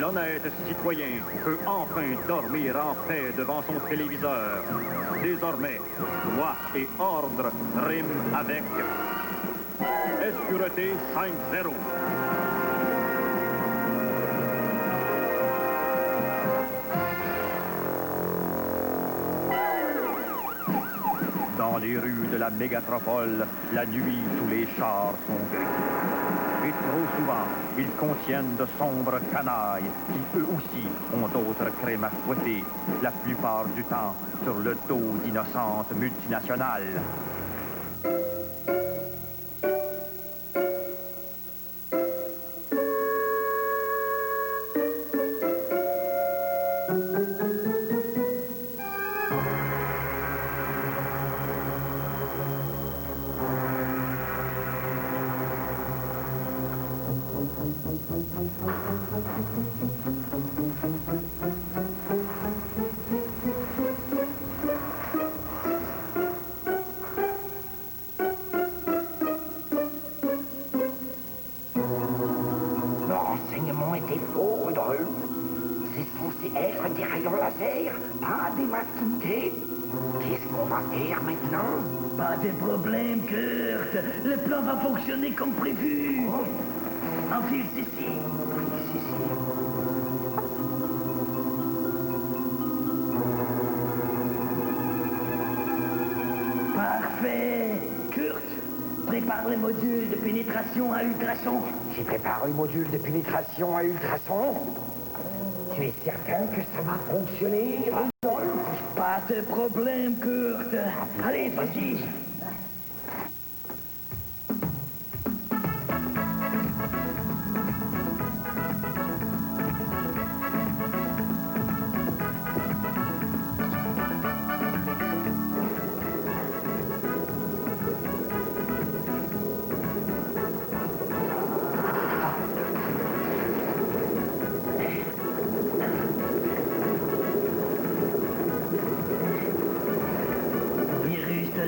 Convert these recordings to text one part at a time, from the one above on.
l'honnête citoyen peut enfin dormir en paix devant son téléviseur. Désormais, loi et ordre riment avec Escureté 5-0. Dans les rues de la mégatropole, la nuit, tous les chars sont gris. Et trop souvent, ils contiennent de sombres canailles qui, eux aussi, ont d'autres crimes à fouetter, la plupart du temps sur le dos d'innocentes multinationales. Des faux, Rudolf. C'est censé être des rayons laser, pas des masquinés. Qu'est-ce qu'on va faire maintenant? Pas de problème, Kurt. Le plan va fonctionner comme prévu. Oh. Enfile ceci. Parfait. Kurt, prépare le module de pénétration à ultrasons. J'ai préparé le module de pénétration à ultrasons. Tu es certain que ça va fonctionner, Rudolf? Pas de problème, Kurt. Allez, vas-y.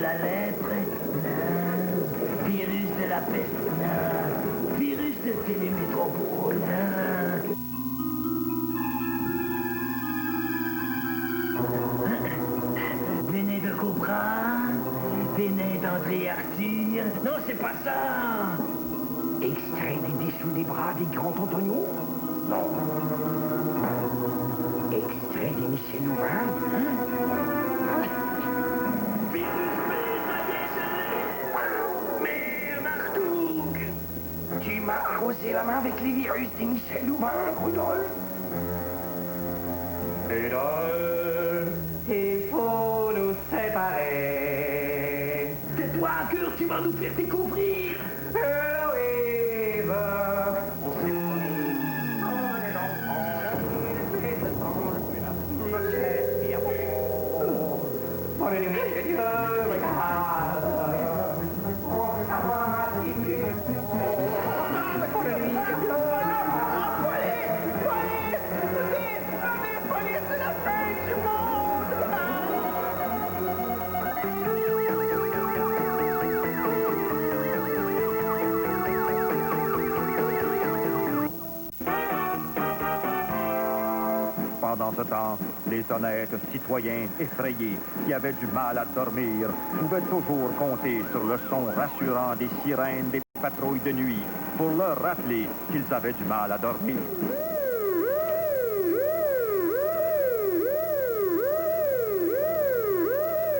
La lèpre, non. Virus de la peste, non. Virus de télémétropole, non. Venez de Cobra, venez d'André Arthur. Non, c'est pas ça. Extrait des dessous des bras des grands Antonio? Non. Extrait des Michel Louvain? Tu m'as arrosé la main avec les virus des Michel Louvain, Rudolf. Rudolf, il faut nous séparer. Tais-toi, Kurt, tu vas nous faire découvrir. Oui, Pendant ce temps, les honnêtes citoyens effrayés qui avaient du mal à dormir pouvaient toujours compter sur le son rassurant des sirènes des patrouilles de nuit pour leur rappeler qu'ils avaient du mal à dormir.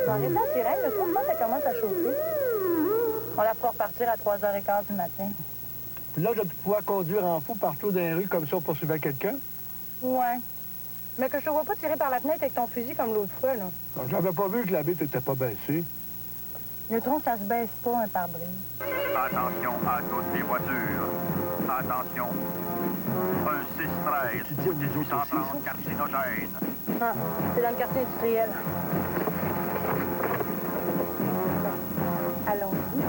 Dans les temps sirènes, le soir, ça commence à chauffer. On la fera repartir à 3h15 du matin. Là, je vais pouvoir conduire en fou partout dans les rues comme ça on poursuivait quelqu'un? Ouais. Mais que je te vois pas tirer par la fenêtre avec ton fusil comme l'autre fois, là. Je n'avais pas vu que la vitre n'était pas baissée. Le tronc, ça se baisse pas, un pare-brise. Attention à toutes les voitures. Attention. Un 613 ou 1830 carcinogène. Ah, c'est dans le quartier industriel. Allons-y.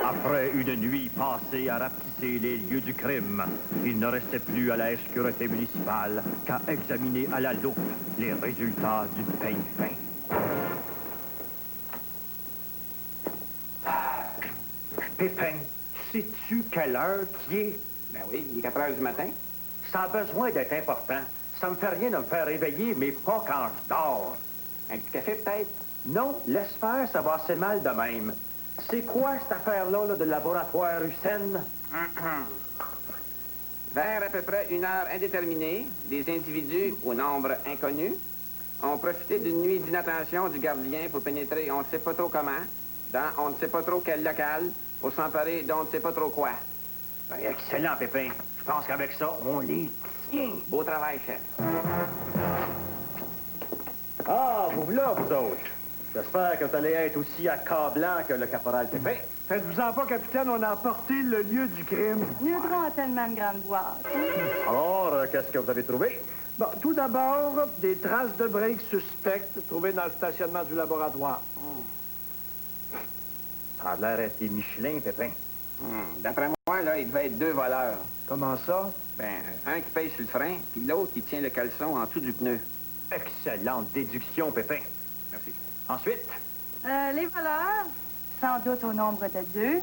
Après une nuit passée à rapetisser les lieux du crime, il ne restait plus à la sécurité municipale qu'à examiner à la loupe les résultats du peigne fin. Pépin, sais-tu quelle heure qui est? Ben oui, il est 4 heures du matin. Ça a besoin d'être important. Ça me fait rien de me faire réveiller, mais pas quand je dors. Un petit café, peut-être? Non, laisse faire, ça va assez mal de même. C'est quoi cette affaire-là là, de laboratoire Hussein? Vers à peu près une heure indéterminée, des individus au nombre inconnu ont profité d'une nuit d'inattention du gardien pour pénétrer on ne sait pas trop comment, dans on ne sait pas trop quel local, pour s'emparer d'on ne sait pas trop quoi. Ben, excellent, Pépin. Je pense qu'avec ça, on les tient. Beau travail, chef. Ah, vous voilà, vous autres. J'espère que vous allez être aussi accablant que le caporal Pépin. Faites-vous-en pas, capitaine, on a apporté le lieu du crime. Neutron a tellement de grande boîte. Alors, qu'est-ce que vous avez trouvé? Bon, tout d'abord, des traces de break suspectes trouvées dans le stationnement du laboratoire. Ça a l'air d'être des Michelin, Pépin. D'après moi, là, il devait être 2 voleurs. Comment ça? Ben, un qui paye sur le frein, puis l'autre qui tient le caleçon en dessous du pneu. Excellente déduction, Pépin. Merci. Ensuite? Les voleurs, sans doute au nombre de 2,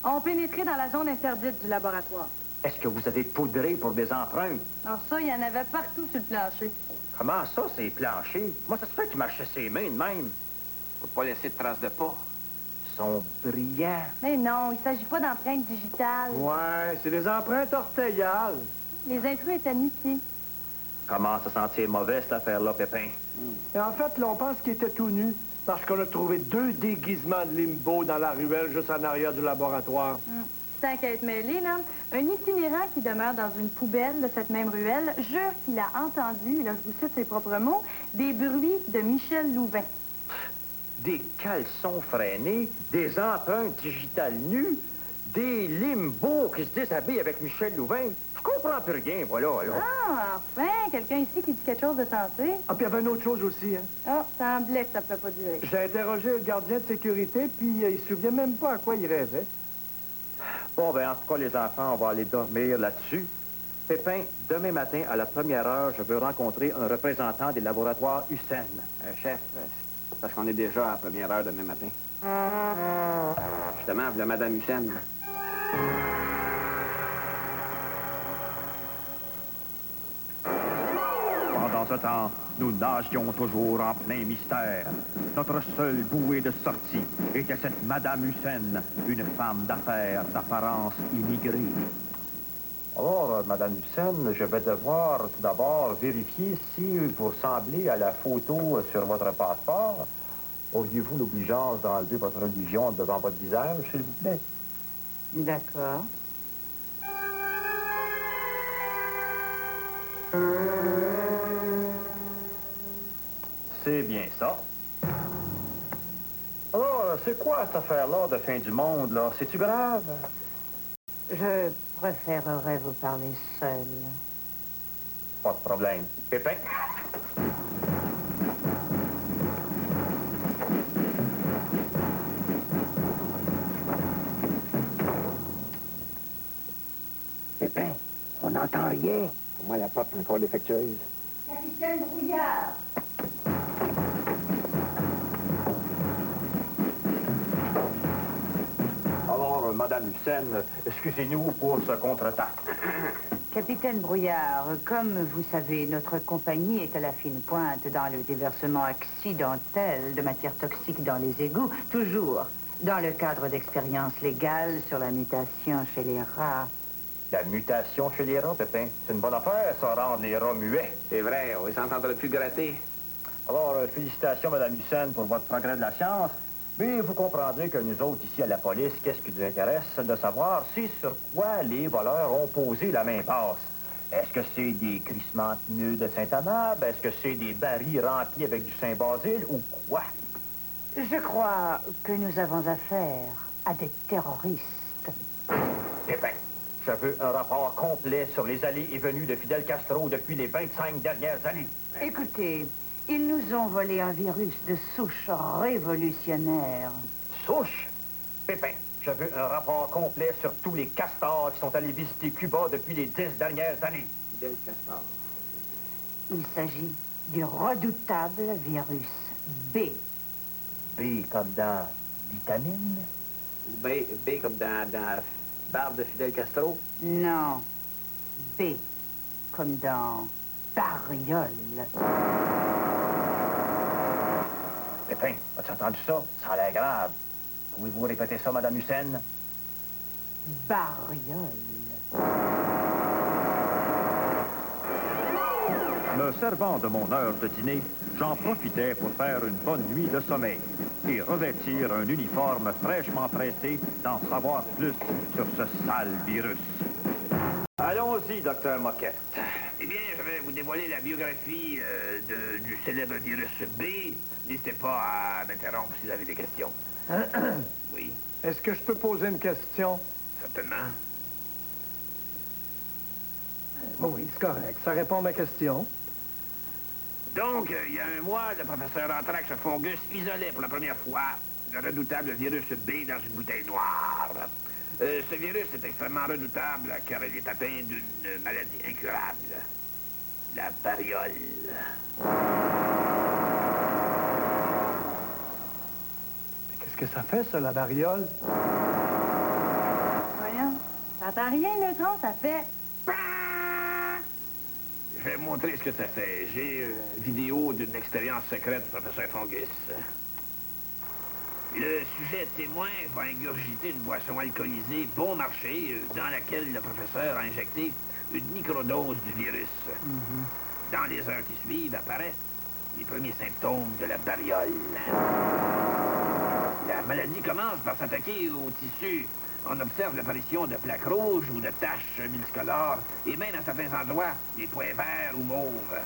ont pénétré dans la zone interdite du laboratoire. Est-ce que vous avez poudré pour des empreintes? Alors ça, il y en avait partout sur le plancher. Comment ça, c'est planché? Moi, ça se fait qu'il marchait ses mains de même. Faut pas laisser de traces de pas. Ils sont brillants. Mais non, il s'agit pas d'empreintes digitales. Ouais, c'est des empreintes orteillales. Les intrus étaient nu-pieds. Commence à sentir mauvais, cette affaire-là, Pépin. Et en fait, là, on pense qu'il était tout nu parce qu'on a trouvé 2 déguisements de limbo dans la ruelle juste en arrière du laboratoire. C'est un quête mêlée, là. Un itinérant qui demeure dans une poubelle de cette même ruelle jure qu'il a entendu, là, je vous cite ses propres mots, des bruits de Michel Louvain. Des caleçons freinés, des empreintes digitales nues, des limbos qui se déshabillent avec Michel Louvain. Je comprends plus rien, voilà, là. Ah, enfin, quelqu'un ici qui dit quelque chose de sensé. Ah, puis il y avait une autre chose aussi, hein. Ah, semblait que ça ne peut pas durer. J'ai interrogé le gardien de sécurité, puis il se souvient même pas à quoi il rêvait. Bon, ben, en tout cas, les enfants, on va aller dormir là-dessus. Pépin, demain matin, à la première heure, je veux rencontrer un représentant des laboratoires Hussein. Chef, c'est parce qu'on est déjà à la première heure demain matin. Justement, voilà Madame Hussein. Pendant ce temps, nous nagions toujours en plein mystère. Notre seule bouée de sortie était cette Madame Hussein, une femme d'affaires d'apparence immigrée. Alors, Madame Hussein, je vais devoir tout d'abord vérifier si vous ressemblez à la photo sur votre passeport. Auriez-vous l'obligeance d'enlever votre religion devant votre visage, s'il vous plaît? D'accord. C'est bien ça. Alors, c'est quoi cette affaire-là de fin du monde, là? C'est-tu grave? Je préférerais vous parler seul. Pas de problème. Pépin? Pépin, on n'entend rien. Pour moi, la porte est encore défectueuse. Capitaine Brouillard! Alors, Madame Hussein, excusez-nous pour ce contretemps. Capitaine Brouillard, comme vous savez, notre compagnie est à la fine pointe dans le déversement accidentel de matières toxiques dans les égouts, toujours dans le cadre d'expériences légales sur la mutation chez les rats. La mutation chez les rats, Pépin, c'est une bonne affaire, ça, rendre les rats muets. C'est vrai, on les entendra plus gratter. Alors, félicitations, Madame Hussein, pour votre progrès de la science. Mais vous comprendrez que nous autres, ici, à la police, qu'est-ce qui nous intéresse? De savoir c'est sur quoi les voleurs ont posé la main basse. Est-ce que c'est des crissements de pneus de Saint-Amable? Est-ce que c'est des barils remplis avec du Saint-Basile? Ou quoi? Je crois que nous avons affaire à des terroristes. Pépin, je veux un rapport complet sur les allées et venues de Fidel Castro depuis les 25 dernières années. Écoutez, ils nous ont volé un virus de souche révolutionnaire. Souche? Pépin, je veux un rapport complet sur tous les castors qui sont allés visiter Cuba depuis les 10 dernières années. Fidel Castor. Il s'agit du redoutable virus B. B comme dans vitamine? B comme dans Barbe de Fidel Castro? Non. B, comme dans Bariole. Pépin, as-tu entendu ça? Ça a l'air grave. Pouvez-vous répéter ça, Madame Hussein? Bariole. Me servant de mon heure de dîner, j'en profitais pour faire une bonne nuit de sommeil et revêtir un uniforme fraîchement pressé d'en savoir plus sur ce sale virus. Allons-y, docteur Moquette. Eh bien, je vais vous dévoiler la biographie du célèbre virus B. N'hésitez pas à m'interrompre si vous avez des questions. Oui, Est-ce que je peux poser une question? certainement. Oui, c'est correct. Ça répond à ma question. Donc, il y a un mois, le professeur Anthrax Fungus isolait pour la première fois le redoutable virus B dans une bouteille noire. Ce virus est extrêmement redoutable car il est atteint d'une maladie incurable. La variole. Mais qu'est-ce que ça fait, ça, la variole? Voyons. Ça fait rien, Neutron, ça fait... Je vais vous montrer ce que ça fait. J'ai une vidéo d'une expérience secrète du professeur Fungus. Le sujet témoin va ingurgiter une boisson alcoolisée bon marché dans laquelle le professeur a injecté une microdose du virus. Dans les heures qui suivent apparaissent les premiers symptômes de la variole. La maladie commence par s'attaquer aux tissus. On observe l'apparition de plaques rouges ou de taches multicolores, et même à certains endroits, des points verts ou mauves.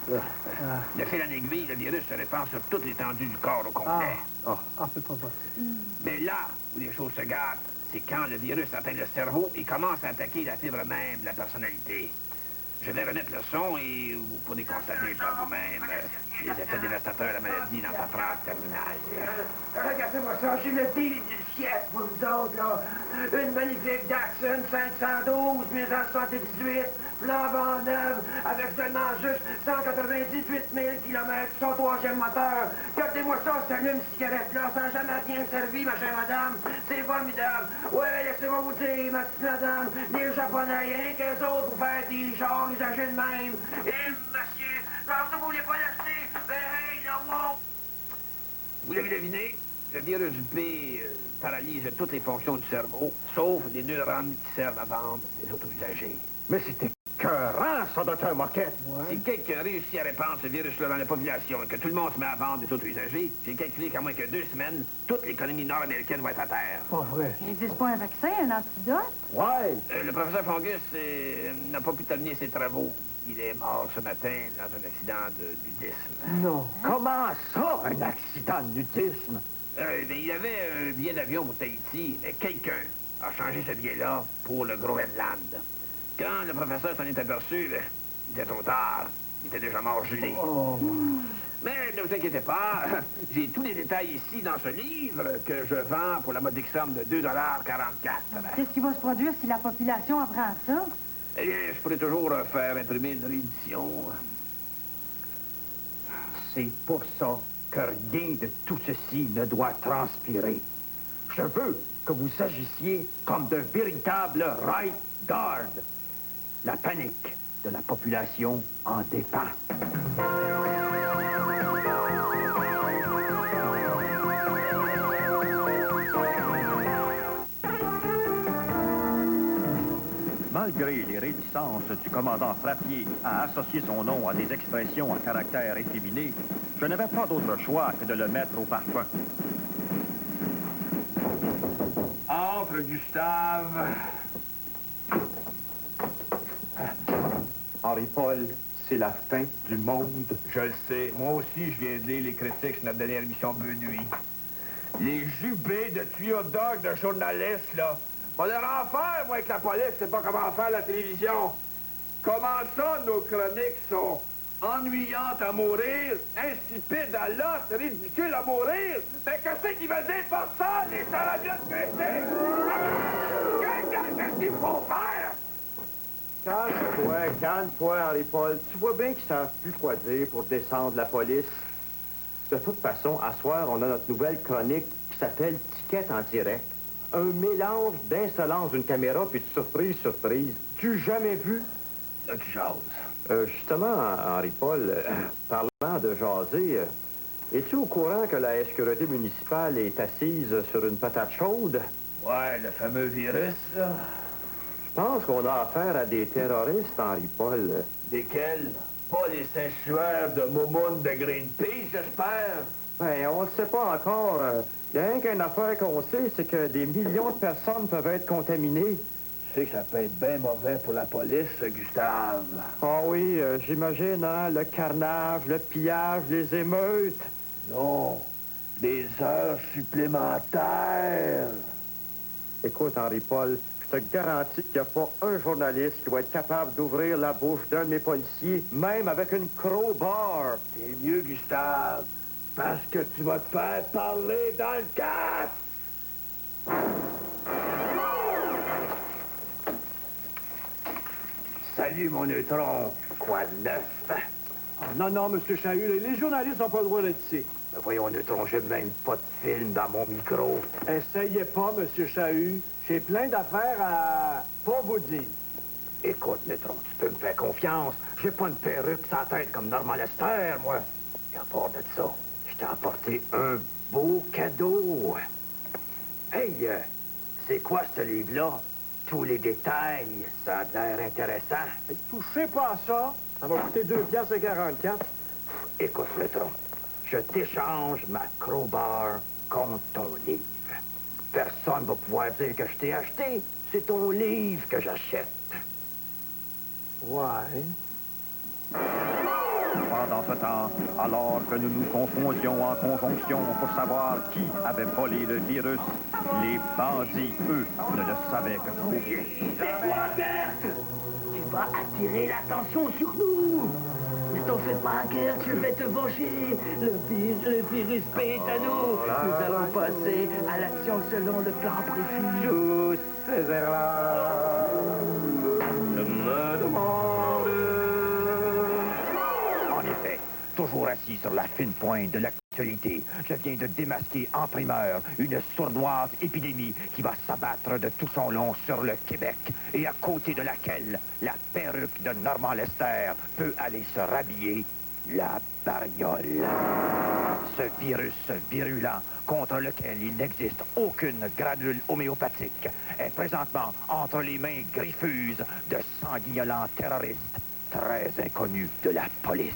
De fil en aiguille, le virus se répand sur toute l'étendue du corps au complet. C'est pas possible. Mais là où les choses se gâtent, c'est quand le virus atteint le cerveau et commence à attaquer la fibre même de la personnalité. Je vais remettre le son et vous pourrez constater par vous-même les effets dévastateurs de la maladie dans sa phase terminale. Regardez-moi ça, j'ai le deal du siècle pour vous autres, là. Une magnifique Datsun 512, 1978, flambant neuve, avec seulement juste 198 000 km son troisième moteur. Regardez-moi ça, c'est une cigarette-là, sans jamais bien servi, ma chère madame. C'est formidable. Ouais, laissez-moi vous dire, ma petite madame, les Japonais, rien qu'eux autres pour faire des chars usagés de même. Et monsieur, lorsque vous voulez pas l'acheter, ben hey, là, wow! Vous l'avez deviné, le virus B paralyse toutes les fonctions du cerveau, sauf les neurones qui servent à vendre des auto-usagers. Mais c'était écœurant, ça, docteur Moquette. Si quelqu'un réussit à répandre ce virus-là dans la population et que tout le monde se met à vendre des auto-usagers, j'ai calculé qu'à moins que 2 semaines, toute l'économie nord-américaine va être à terre. Pas vrai. Il n'existe pas un vaccin, un antidote? Ouais. Le professeur Fungus n'a pas pu terminer ses travaux. Il est mort ce matin dans un accident de nudisme. Non. Comment ça, un accident de nudisme? Il avait un billet d'avion pour Tahiti, mais quelqu'un a changé ce billet-là pour le Groenland. Quand le professeur s'en est aperçu, il était trop tard. Il était déjà mort gelé. Mais ne vous inquiétez pas, j'ai tous les détails ici dans ce livre que je vends pour la modique somme de 2,44 $. Qu'est-ce qui va se produire si la population apprend ça? Eh bien, je pourrais toujours faire imprimer une réédition. C'est pour ça que rien de tout ceci ne doit transpirer. Je veux que vous agissiez comme de véritables right guard. La panique de la population en dépend. Malgré les réticences du commandant Frappier à associer son nom à des expressions à caractère efféminé, je n'avais pas d'autre choix que de le mettre au parfum. Entre, Gustave. Henri-Paul, c'est la fin du monde. Je le sais. Moi aussi, je viens de lire les critiques sur notre dernière émission Bonne Nuit. Les jubés de tuyaux d'orgue de journalistes, là. On leur en faire, moi, avec la police, c'est pas comment faire la télévision. Comment ça, nos chroniques sont ennuyantes à mourir, insipides à l'os, ridicules à mourir? Mais qu'est-ce qu'ils veulent dire par ça, les saladieux de critiques? Qu'est-ce qu'il faut faire? Calme-toi, Henri-Paul. Tu vois bien qu'ils savent plus quoi dire pour descendre la police. De toute façon, à soir, on a notre nouvelle chronique qui s'appelle Ticket en direct. Un mélange d'insolence d'une caméra puis de surprise, surprise. Tu jamais vu? Là, tu jases. Justement, Henri-Paul, parlant de jaser, es-tu au courant que la sécurité municipale est assise sur une patate chaude? Ouais, le fameux virus, là. Je pense qu'on a affaire à des terroristes, Henri-Paul. Desquels? Pas les saint-suaires de Moumoune de Greenpeace, j'espère? Ben, on ne sait pas encore. Il y a rien qu'une affaire qu'on sait, c'est que des millions de personnes peuvent être contaminées. Tu sais que ça peut être bien mauvais pour la police, Gustave. Ah oui, j'imagine, hein, le carnage, le pillage, les émeutes. Non, des heures supplémentaires. Écoute, Henri-Paul, je te garantis qu'il n'y a pas un journaliste qui va être capable d'ouvrir la bouche d'un de mes policiers, même avec une crowbar. T'es mieux, Gustave, parce que tu vas te faire parler dans le casque. Salut, mon neutron. Quoi de neuf? Non, Monsieur Chahut, les journalistes n'ont pas le droit d'être ici. Mais voyons, neutron, j'ai même pas de film dans mon micro. Essayez pas, Monsieur Chahut. J'ai plein d'affaires à pas vous dire. Écoute, neutron, tu peux me faire confiance. J'ai pas une perruque sans tête comme Normand Lester, moi. Et à part de ça, je t'ai apporté un beau cadeau. Hey, c'est quoi ce livre-là? Tous les détails, ça a l'air intéressant. Touchez pas à ça. Ça m'a coûté 2,44 $. Écoute, neutron, je t'échange ma crowbar contre ton livre. Personne va pouvoir dire que je t'ai acheté. C'est ton livre que j'achète. Ouais. Pendant ce temps, alors que nous nous confondions en conjonction pour savoir qui avait volé le virus, les bandits, eux, ne le savaient que trop bien. C'est quoi, Bert? Tu vas attirer l'attention sur nous. Ne t'en fais pas, Gert, je vais te venger. Le virus P est à nous. Nous allons passer à l'action selon le plan prévu. Tous ces erreurs me demandent. En effet, toujours assis sur la fine pointe de l'actualité, je viens de démasquer en primeur une sournoise épidémie qui va s'abattre de tout son long sur le Québec et à côté de laquelle la perruque de Normand Lester peut aller se rhabiller, la variole. Ce virus virulent contre lequel il n'existe aucune granule homéopathique est présentement entre les mains griffeuses de sanguinolents terroristes très inconnus de la police.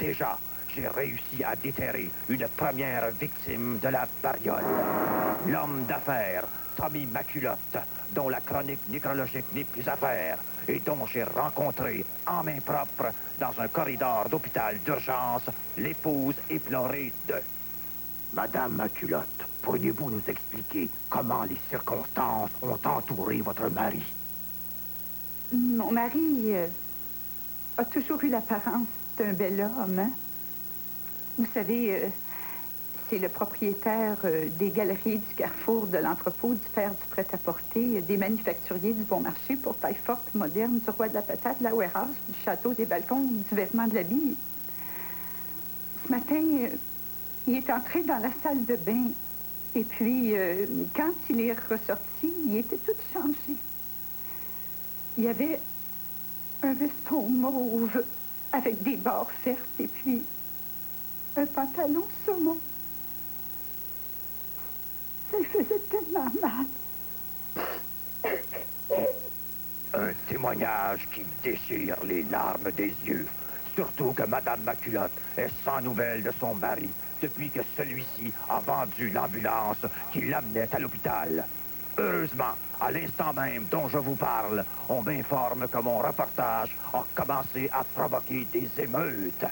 Déjà, j'ai réussi à déterrer une première victime de la variole. L'homme d'affaires, Tommy Maculotte, dont la chronique nécrologique n'est plus à faire et dont j'ai rencontré en main propre dans un corridor d'hôpital d'urgence l'épouse éplorée de... Madame Maculotte, pourriez-vous nous expliquer comment les circonstances ont entouré votre mari? Mon mari a toujours eu l'apparence d'un bel homme, hein? Vous savez, c'est le propriétaire des galeries du Carrefour, de l'entrepôt, du fer du prêt-à-porter, des manufacturiers du Bon Marché pour taille forte, moderne, du Roi de la Patate, de la warehouse, du château, des balcons, du vêtement de l'habit. Ce matin, il est entré dans la salle de bain. Et puis, quand il est ressorti, il était tout changé. Il y avait un veston mauve avec des barres vertes et puis un pantalon saumon. Ça lui faisait tellement mal. Un témoignage qui déchire les larmes des yeux. Surtout que Madame Maculotte est sans nouvelles de son mari depuis que celui-ci a vendu l'ambulance qui l'amenait à l'hôpital. Heureusement, à l'instant même dont je vous parle, on m'informe que mon reportage a commencé à provoquer des émeutes.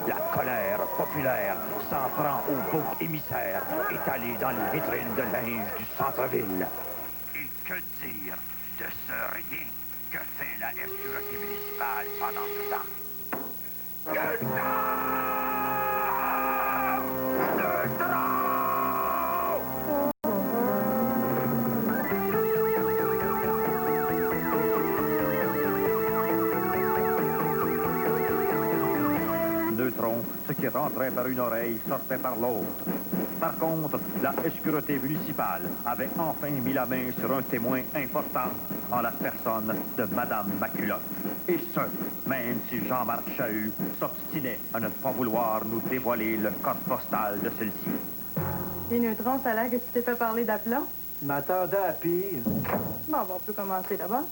La colère populaire s'en prend au bouc émissaire étalé dans les vitrines de linge du centre-ville. Et que dire de ce rien que fait la sécurité municipale pendant ce temps? Neutron, ce qui rentrait par une oreille sortait par l'autre. Par contre, la sécurité municipale avait enfin mis la main sur un témoin important, en la personne de Madame Maculotte. Et ce, même si Jean-Marc Chahut s'obstinait à ne pas vouloir nous dévoiler le code postal de celle-ci. Et Neutron, ça a l'air que tu t'es fait parler d'aplomb. Je m'attendais à pire. Bon, on peut commencer d'abord.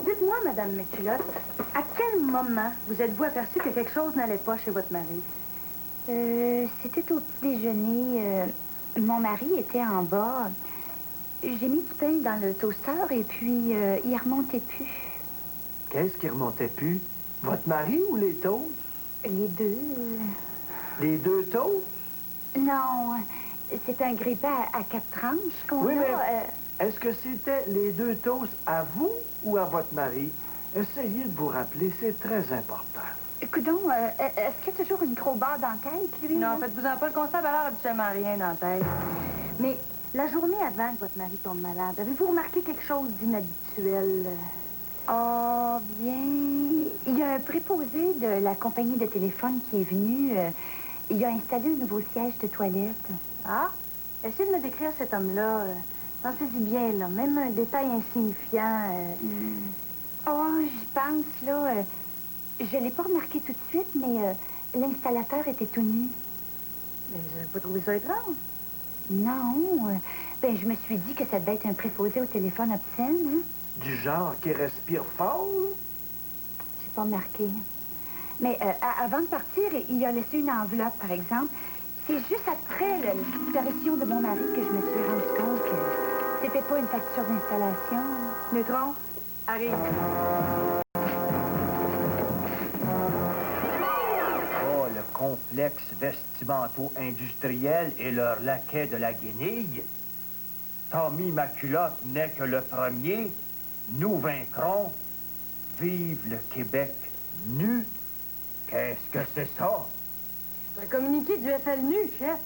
Dites-moi, Madame Maculotte, à quel moment vous êtes-vous aperçu que quelque chose n'allait pas chez votre mari? C'était au petit déjeuner. Mon mari était en bas. J'ai mis du pain dans le toaster et puis il remontait plus. Qu'est-ce qui remontait plus? Votre mari ou les toasts? Les deux. Les deux toasts? Non, c'est un grille-pain à 4 tranches qu'on Oui, a. mais est-ce que c'était les deux toasts à vous ou à votre mari? Essayez de vous rappeler, c'est très important. Coudon, est-ce qu'il y a toujours une crowbar dans la tête, lui? Non, faites-vous-en pas, le constat a l'air habituellement rien dans la tête. Mais la journée avant que votre mari tombe malade, avez-vous remarqué quelque chose d'inhabituel? Oh, bien. Il y a un préposé de la compagnie de téléphone qui est venu. Il a installé un nouveau siège de toilette. Ah? Essayez de me décrire cet homme-là. Pensez-y bien, là. Même un détail insignifiant. Oh, j'y pense, là. Je l'ai pas remarqué tout de suite, mais l'installateur était tout nu. Mais vous n'avez pas trouvé ça étrange? Non. Ben, je me suis dit que ça devait être un préposé au téléphone obscène, hein? Du genre qui respire fort? J'ai pas remarqué. Mais avant de partir, il a laissé une enveloppe, par exemple. C'est juste après la disparition de mon mari que je me suis rendu compte que c'était pas une facture d'installation. Neutron, arrive. Oh, le complexe vestimento-industriel et leur laquais de la guenille. Tommy Maculotte n'est que le premier. Nous vaincrons. Vive le Québec nu. Qu'est-ce que c'est ça? C'est un communiqué du FLNU, chef.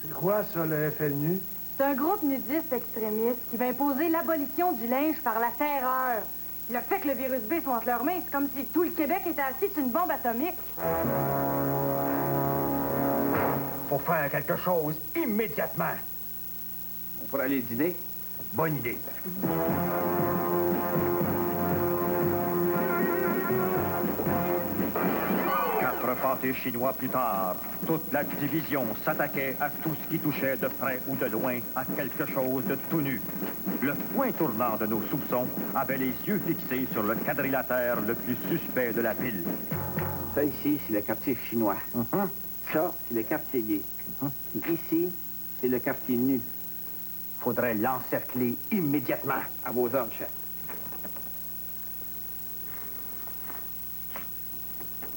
C'est quoi, ça, le FLNU? C'est un groupe nudiste extrémiste qui va imposer l'abolition du linge par la terreur. Le fait que le virus B soit entre leurs mains, c'est comme si tout le Québec était assis sur une bombe atomique. Faut faire quelque chose immédiatement. On pourrait aller dîner? Bonne idée. Quatre pâtés chinois plus tard, toute la division s'attaquait à tout ce qui touchait de près ou de loin à quelque chose de tout nu. Le point tournant de nos soupçons avait les yeux fixés sur le quadrilatère le plus suspect de la ville. Ça, ici, c'est le quartier chinois. Ça, c'est le quartier gay. Et ici, c'est le quartier nu. Faudrait l'encercler immédiatement. À vos ordres, chef.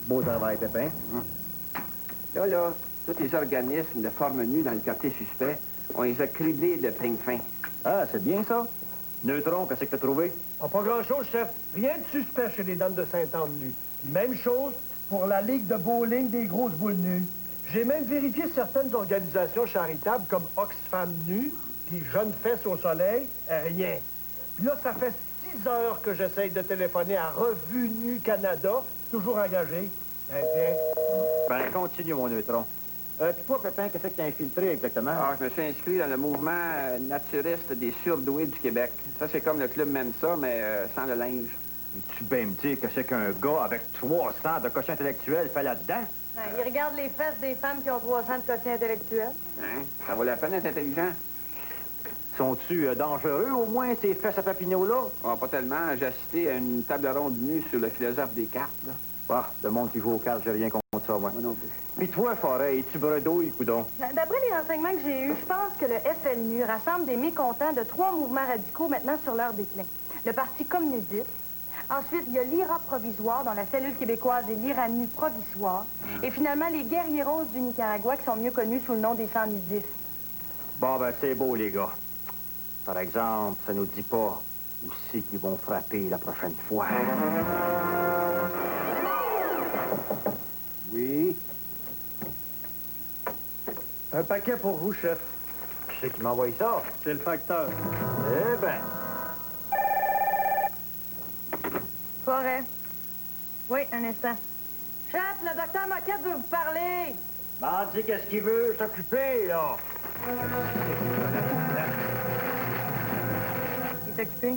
Beau travail, Pépin. Là, tous les organismes de forme nue dans le quartier suspect, on les a criblés de peigne fin. Ah, c'est bien ça. Neutron, qu'est-ce que t'as trouvé? Ah, pas grand-chose, chef. Rien de suspect chez les dames de Sainte-Anne-Nu. Puis même chose pour la Ligue de bowling des grosses boules nues. J'ai même vérifié certaines organisations charitables comme Oxfam Nu, puis Jeunes Fesses au Soleil, rien. Puis là, ça fait 6 heures que j'essaye de téléphoner à Revue Nu Canada, toujours engagé. Ben, tiens. Ben, continue, mon Neutron. Puis toi, Pépin, qu'est-ce que t'as infiltré exactement? Ah, je me suis inscrit dans le mouvement naturiste des surdoués du Québec. Ça, c'est comme le club Mensa, mais sans le linge. Tu peux me dire que c'est qu'un gars avec 300 de quotient intellectuel fait là-dedans? Ben, il regarde les fesses des femmes qui ont 300 de quotient intellectuel. Hein? Ça vaut la peine d'être intelligent? Sont-tu dangereux, au moins, ces fesses à Papineau-là? Ah, pas tellement. J'ai assisté à une table ronde nue sur le philosophe des cartes, là. Ah, le monde qui joue aux cartes, j'ai rien contre ça, moi. Moi non plus. Puis toi, Forêt, es-tu bredouille, coudon? D'après les renseignements que j'ai eus, je pense que le FLNU rassemble des mécontents de 3 mouvements radicaux maintenant sur leur déclin. Le Parti communiste. Ensuite, il y a l'IRA provisoire, dont la cellule québécoise est l'IRANU provisoire. Et finalement, les guerrieros du Nicaragua, qui sont mieux connus sous le nom des sans-nudistes. Bon, ben, c'est beau, les gars. Par exemple, ça nous dit pas où c'est qu'ils vont frapper la prochaine fois. Oui. Un paquet pour vous, chef. Qui c'est qui m'envoie ça? C'est le facteur. Eh ben. Forêt. Oui, un instant. Chef, le docteur Moquette veut vous parler. Ben, dis qu'est-ce qu'il veut s'occuper, là. Il est occupé.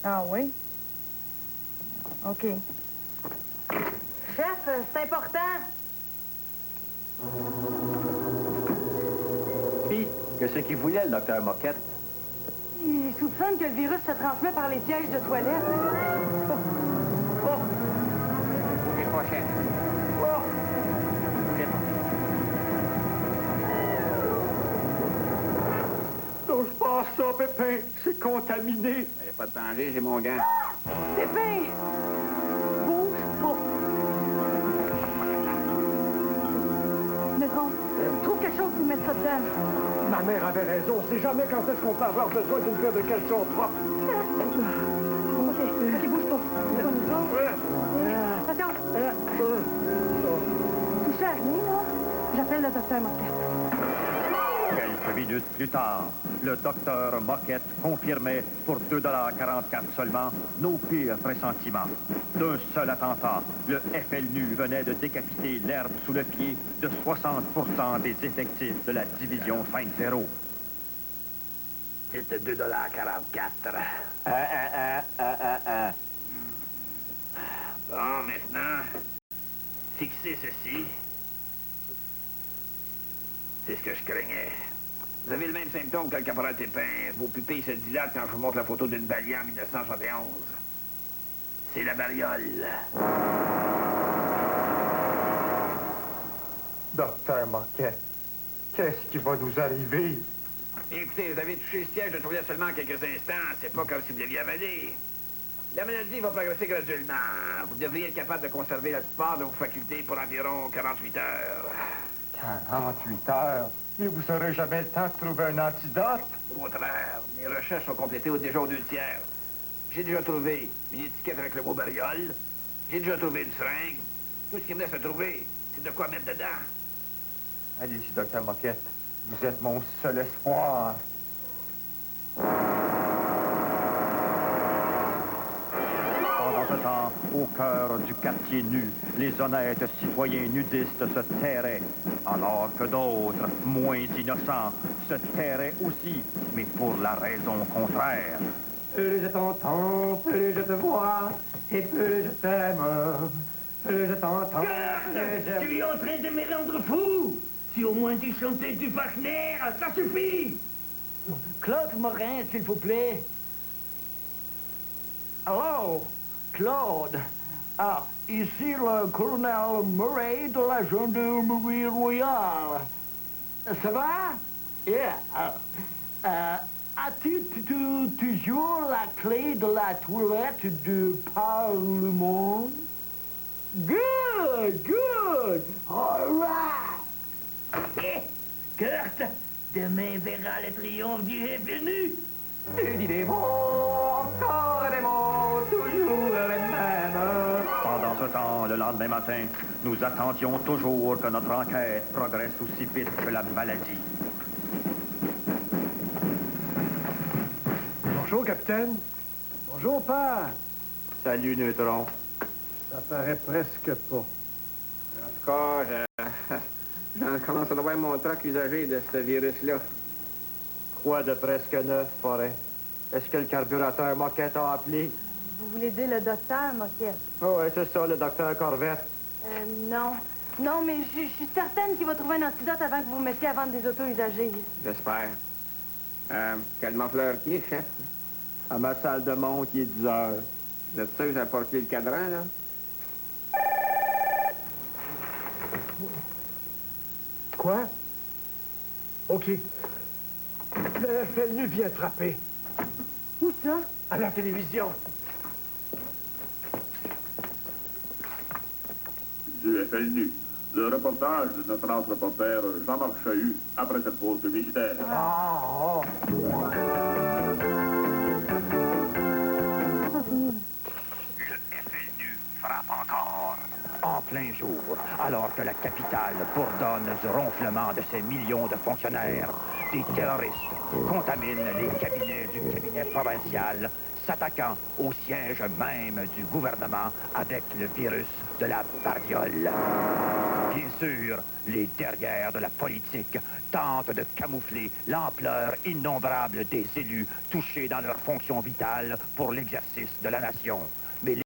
Ah oui? OK. Chef, c'est important. Puis, qu'est-ce qu'il voulait, le docteur Moquette? Il soupçonne que le virus se transmet par les sièges de toilette. Les prochaines. Donc, je passe ça, Pépin. C'est contaminé. Il n'y a pas de danger, j'ai mon gant. Pépin! Bouge pas! Maison, trouve quelque chose pour mettre ça dedans. Ma mère avait raison. On sait jamais quand est-ce qu'on peut avoir besoin d'une paire de caleçons propres. OK, bouge pas. On y va. Attention. Touché à rien, là? J'appelle le docteur Moquette. Quelques minutes plus tard, le docteur Moquette confirmait pour 2,44 $ seulement nos pires pressentiments. D'un seul attentat, le FLNU venait de décapiter l'herbe sous le pied de 60% des effectifs de la division 5-0. C'était 2,44 $. Bon, maintenant, fixez ceci. C'est ce que je craignais. Vous avez le même symptôme que le caporal Pépin. Vos pupilles se dilatent quand je vous montre la photo d'une Balia en 1971. C'est la variole. Docteur Moquette, qu'est-ce qui va nous arriver? Écoutez, vous avez touché le siège de toilette seulement quelques instants. C'est pas comme si vous l'aviez avalé. La maladie va progresser graduellement. Vous devriez être capable de conserver la plupart de vos facultés pour environ 48 heures. 48 heures? Mais vous n'aurez jamais le temps de trouver un antidote? Au contraire, mes recherches sont complétées déjà aux 2 tiers. J'ai déjà trouvé une étiquette avec le mot bariole. J'ai déjà trouvé une seringue. Tout ce qui me laisse à trouver, c'est de quoi mettre dedans. Allez-y, docteur Moquette. Vous êtes mon seul espoir. Pendant ce temps, au cœur du quartier nu, les honnêtes citoyens nudistes se tairaient, alors que d'autres, moins innocents, se tairaient aussi, mais pour la raison contraire. Plus je t'entends, plus je te vois, et plus je t'aime. Plus je t'entends, plus je... Tu es en train de me rendre fou! Si au moins tu chantais du Wagner, ça suffit! Claude Morin, s'il vous plaît. Allô, Claude. Ah, ici le colonel Murray de la gendarmerie royale. Ça va? Yeah. As-tu toujours la clé de la toilette du Parlement? Good, good. All right. Kurt, demain verra le triomphe du FNU. Tu dis des mots, encore des mots, toujours les mêmes. Pendant ce temps, le lendemain matin, nous attendions toujours que notre enquête progresse aussi vite que la maladie. Bonjour, capitaine. Bonjour, père. Salut, Neutron. Ça paraît presque pas. En tout cas, j'en commence à avoir mon troc usagé de ce virus-là. Quoi de presque neuf, Forêt? Est-ce que le carburateur Moquette a appelé? Vous voulez dire le docteur Moquette? Oh, ouais, c'est ça, le docteur Corvette. Non. Non, mais je suis certaine qu'il va trouver un antidote avant que vous vous mettiez à vendre des autos usagées. J'espère. Quel fleur qui est, chef? À ma salle de montre, il est 10 heures. Vous êtes sûr que vous avez porté le cadran, là? Quoi? OK. Le FLNU vient frapper. Où ça? À la télévision. Du FLNU. Le reportage de notre reporter Jean-Marc Chahut après cette pause publicitaire. Le FLNU frappe encore. En plein jour, alors que la capitale bourdonne du ronflement de ses millions de fonctionnaires, des terroristes contaminent les cabinets du cabinet provincial s'attaquant au siège même du gouvernement avec le virus de la bariole. Bien sûr, les derrières de la politique tentent de camoufler l'ampleur innombrable des élus touchés dans leurs fonctions vitales pour l'exercice de la nation.